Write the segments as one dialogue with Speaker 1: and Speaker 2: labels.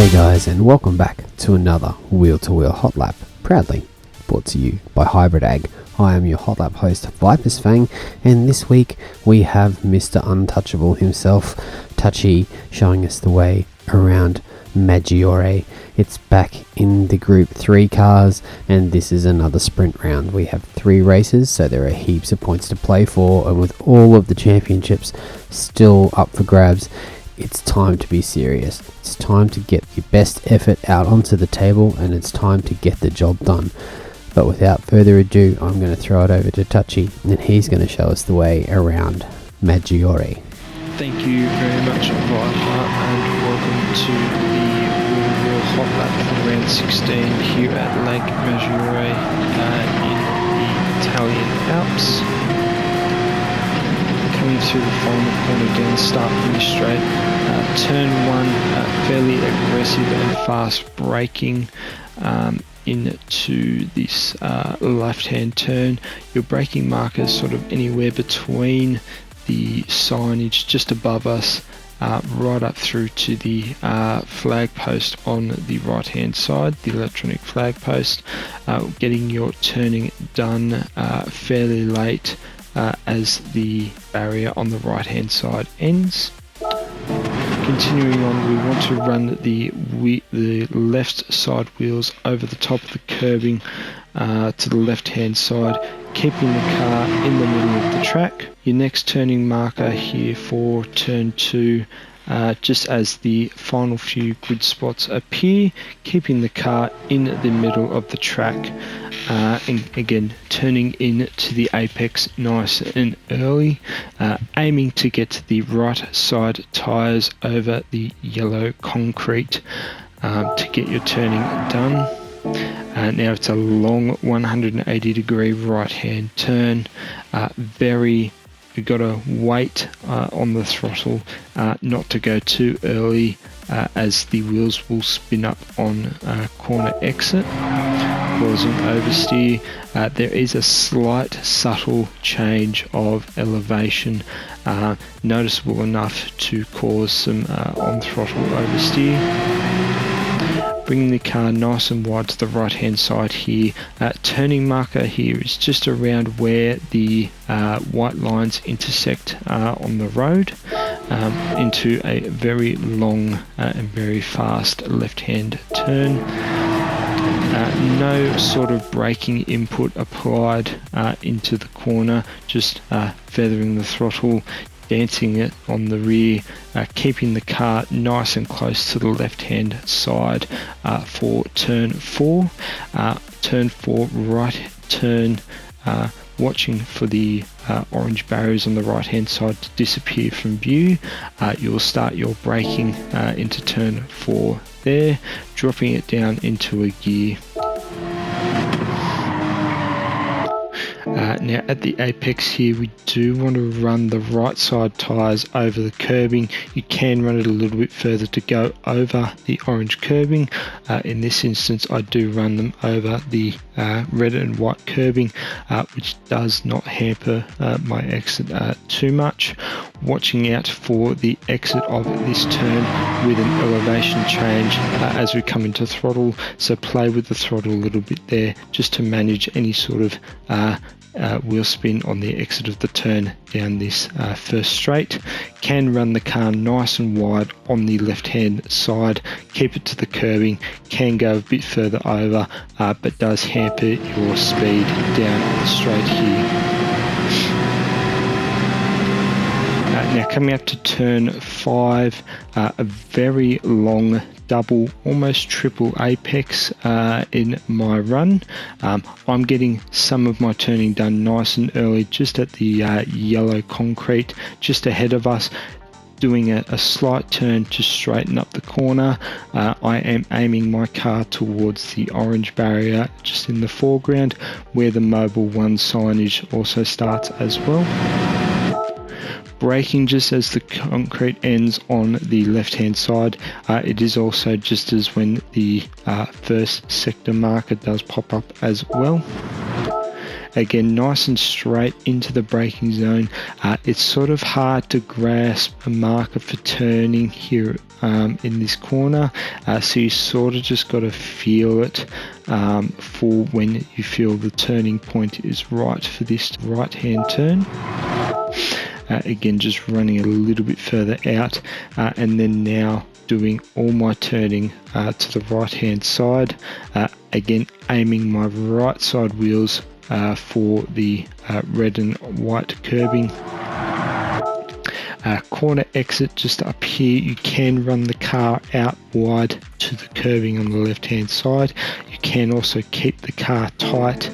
Speaker 1: Hey guys, and welcome back to another Wheel to Wheel Hot Lap, proudly brought to you by Hybrid Ag. I am your Hot Lap host, Viper's Fang, and this week we have Mr. Untouchable himself, Touchy, showing us the way around Maggiore. It's back in the Group 3 cars, and this is another sprint round. We have 3 races, so there are heaps of points to play for, and with all of the championships still up for grabs, it's time to be serious. It's time to get your best effort out onto the table, and it's time to get the job done. But without further ado, I'm going to throw it over to Touchy, and he's going to show us the way around Maggiore.
Speaker 2: Thank you very much, Viper, and welcome to the Wheel Hot Lap for round 16 here at Lago Maggiore in the Italian Alps. Coming through the final corner down, start finish straight. Turn 1, fairly aggressive and fast braking into this left-hand turn. Your braking marker is sort of anywhere between the signage just above us, right up through to the flag post on the right hand side, the electronic flag post. Getting your turning done fairly late as the barrier on the right hand side ends. Continuing on, we want to run the left side wheels over the top of the curbing to the left hand side, keeping the car in the middle of the track. Your next turning marker here for turn 2, just as the final few grid spots appear, keeping the car in the middle of the track, and again turning in to the apex nice and early, aiming to get the right side tyres over the yellow concrete to get your turning done. Now it's a long 180 degree right hand turn. You've got to wait on the throttle not to go too early, as the wheels will spin up on corner exit, causing oversteer. There is a slight subtle change of elevation, noticeable enough to cause some on throttle oversteer. Bringing the car nice and wide to the right hand side here. Turning marker here is just around where the white lines intersect on the road, into a very long and very fast left hand turn. No sort of braking input applied into the corner, just feathering the throttle, dancing it on the rear, keeping the car nice and close to the left hand side for turn 4. Turn 4 right turn, watching for the orange barriers on the right hand side to disappear from view. You'll start your braking into turn 4 there, dropping it down into a gear. Now at the apex here, we do want to run the right side tyres over the curbing. You can run it a little bit further to go over the orange curbing. In this instance, I do run them over the red and white curbing, which does not hamper my exit too much. Watching out for the exit of this turn with an elevation change as we come into throttle, so play with the throttle a little bit there just to manage any sort of wheel spin on the exit of the turn down this first straight. Can run the car nice and wide on the left hand side, keep it to the curbing, can go a bit further over, but does hamper your speed down the straight here. Now coming up to turn 5, a very long double, almost triple apex in my run. I'm getting some of my turning done nice and early, just at the yellow concrete just ahead of us, doing a slight turn to straighten up the corner. I am aiming my car towards the orange barrier just in the foreground, where the Mobile 1 signage also starts as well. Braking just as the concrete ends on the left hand side. It is also just as when the first sector marker does pop up as well. again nice and straight into the braking zone. It's sort of hard to grasp a marker for turning here in this corner, so you sort of just got to feel it for when you feel the turning point is right for this right hand turn. Again, just running a little bit further out, and then now doing all my turning to the right hand side, again aiming my right side wheels for the red and white curbing. Corner exit just up here, you can run the car out wide to the curbing on the left hand side. You can also keep the car tight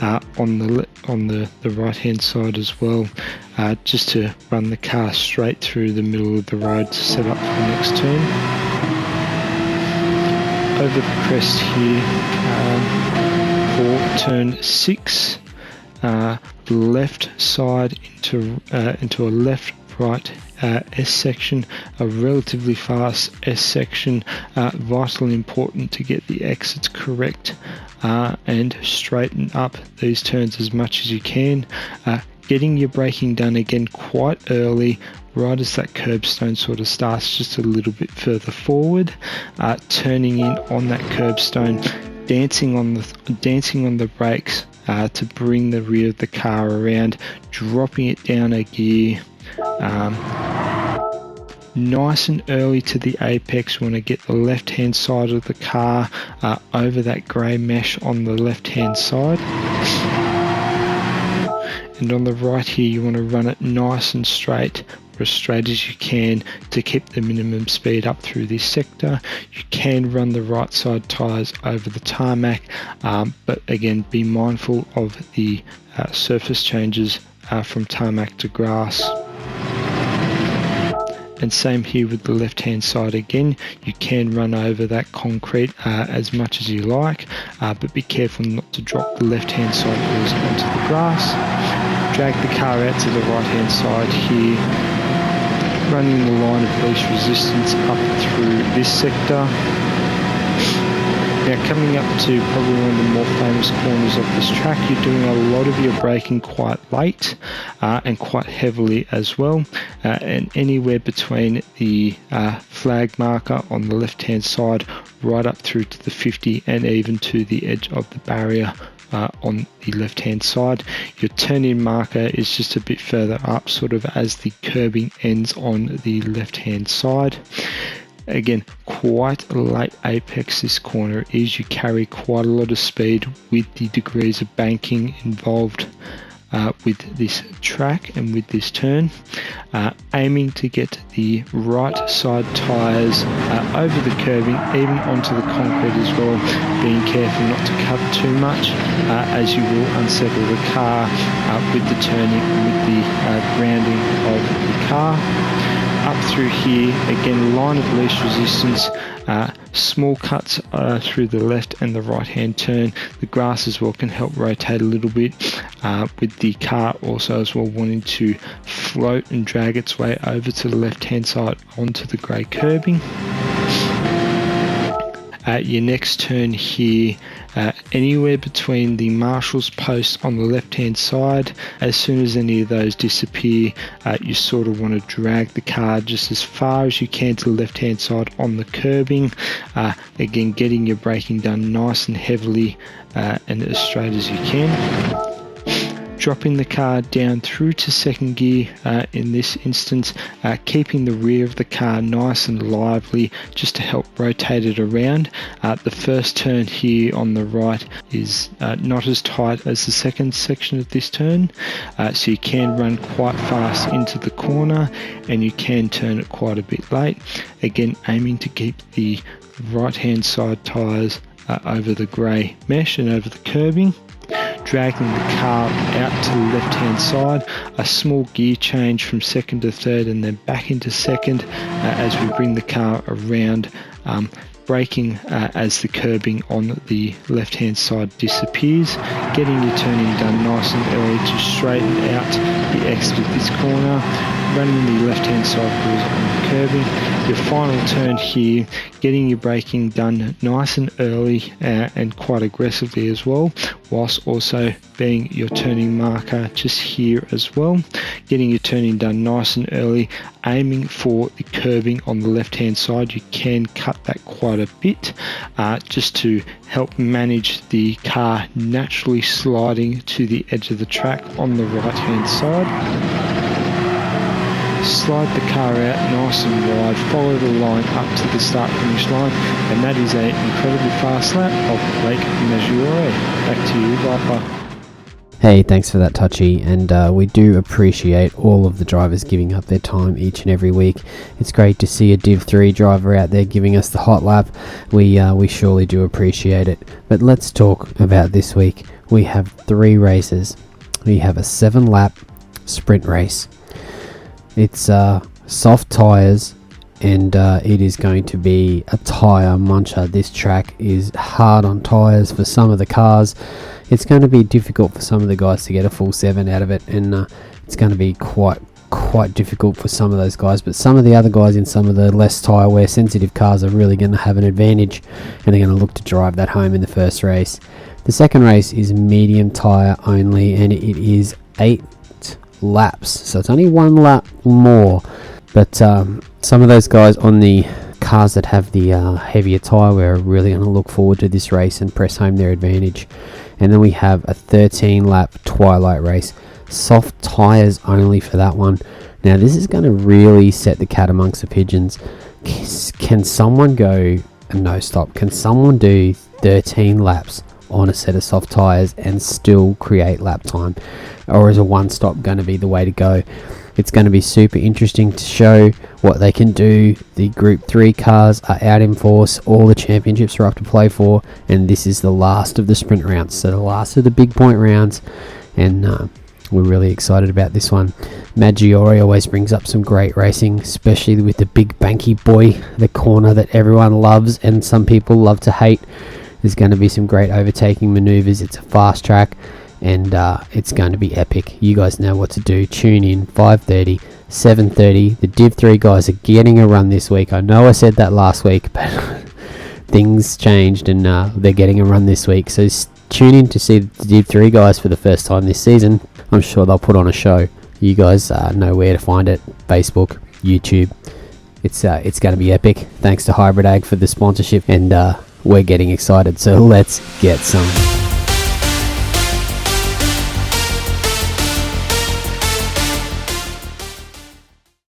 Speaker 2: on the right hand side as well, just to run the car straight through the middle of the road to set up for the next turn. Over the crest here for turn 6, the left side into a left right S section, a relatively fast S section, vitally important to get the exits correct and straighten up these turns as much as you can. Getting your braking done again quite early, right as that curbstone sort of starts just a little bit further forward, turning in on that curbstone, dancing on the brakes to bring the rear of the car around, dropping it down a gear. Nice and early to the apex. We want to get the left hand side of the car over that grey mesh on the left hand side, and on the right here you want to run it nice and straight, or as straight as you can, to keep the minimum speed up through this sector. You can run the right side tyres over the tarmac, but again be mindful of the surface changes from tarmac to grass. And same here with the left hand side. Again, you can run over that concrete as much as you like, but be careful not to drop the left hand side wheels onto the grass. Drag the car out to the right hand side here, running the line of least resistance up through this sector. Now coming up to probably one of the more famous corners of this track, you're doing a lot of your braking quite late and quite heavily as well, and anywhere between the flag marker on the left hand side right up through to the 50 and even to the edge of the barrier on the left hand side. Your turn in marker is just a bit further up, sort of as the curbing ends on the left hand side. Again, quite a late apex this corner is. You carry quite a lot of speed with the degrees of banking involved with this track and with this turn. Aiming to get the right side tyres over the curbing, even onto the concrete as well. Being careful not to cut too much, as you will unsettle the car with the turning and with the grounding of the car. Up through here, again, line of least resistance, small cuts through the left and the right hand turn. The grass as well can help rotate a little bit, with the car also as well wanting to float and drag its way over to the left hand side onto the grey curbing. Your next turn here, anywhere between the marshal's post on the left hand side, as soon as any of those disappear, you sort of want to drag the car just as far as you can to the left hand side on the curbing, again getting your braking done nice and heavily and as straight as you can. Dropping the car down through to second gear in this instance, keeping the rear of the car nice and lively just to help rotate it around. The first turn here on the right is not as tight as the second section of this turn, so you can run quite fast into the corner and you can turn it quite a bit late. Again, aiming to keep the right hand side tyres over the grey mesh and over the curbing. Dragging the car out to the left hand side, a small gear change from second to third and then back into second as we bring the car around, braking as the curbing on the left hand side disappears, getting your turning done nice and early to straighten out the exit of this corner, running the left hand side wheels on the curbing. Your final turn here, getting your braking done nice and early and quite aggressively as well. whilst also being your turning marker just here as well. Getting your turning done nice and early, aiming for the curbing on the left hand side. You can cut that quite a bit just to help manage the car naturally sliding to the edge of the track on the right hand side. Slide the car out nice and wide, follow the line up to the start finish line, and that is an incredibly fast lap of Lago Maggiore. Back to you, Viper.
Speaker 1: Hey, thanks for that, Touchy, and we do appreciate all of the drivers giving up their time each and every week. It's great to see a Div 3 driver out there giving us the hot lap. We surely do appreciate it. But let's talk about this week. We have 3 races. We have a 7-lap sprint race. It's soft tyres, and it is going to be a tyre muncher. This track is hard on tyres for some of the cars. It's going to be difficult for some of the guys to get a full 7 out of it, and it's going to be quite difficult for some of those guys. But some of the other guys in some of the less tyre wear sensitive cars are really going to have an advantage, and they're going to look to drive that home in the first race. The second race is medium tyre only, and it is 8 laps, so it's only 1 lap more, but some of those guys on the cars that have the heavier tyre wear are really going to look forward to this race and press home their advantage. And then we have a 13-lap twilight race, soft tyres only for that one. Now this is going to really set the cat amongst the pigeons. Can someone go a no stop? Can someone do 13 laps on a set of soft tyres and still create lap time, or is a one stop going to be the way to go? It's going to be super interesting to show what they can do. The Group 3 cars are out in force, all the championships are up to play for, and this is the last of the sprint rounds, so the last of the big point rounds, and we're really excited about this one. Maggiore always brings up some great racing, especially with the big banky boy, the corner that everyone loves and some people love to hate. There's going to be some great overtaking maneuvers. It's a fast track, and it's going to be epic. You guys know what to do. Tune in 5:30, 7:30. The Div 3 guys are getting a run this week. I know I said that last week, but things changed, and they're getting a run this week. So tune in to see the Div 3 guys for the first time this season. I'm sure they'll put on a show. You guys know where to find it. Facebook, YouTube. It's going to be epic. Thanks to Hybrid Ag for the sponsorship, and we're getting excited, so let's get some.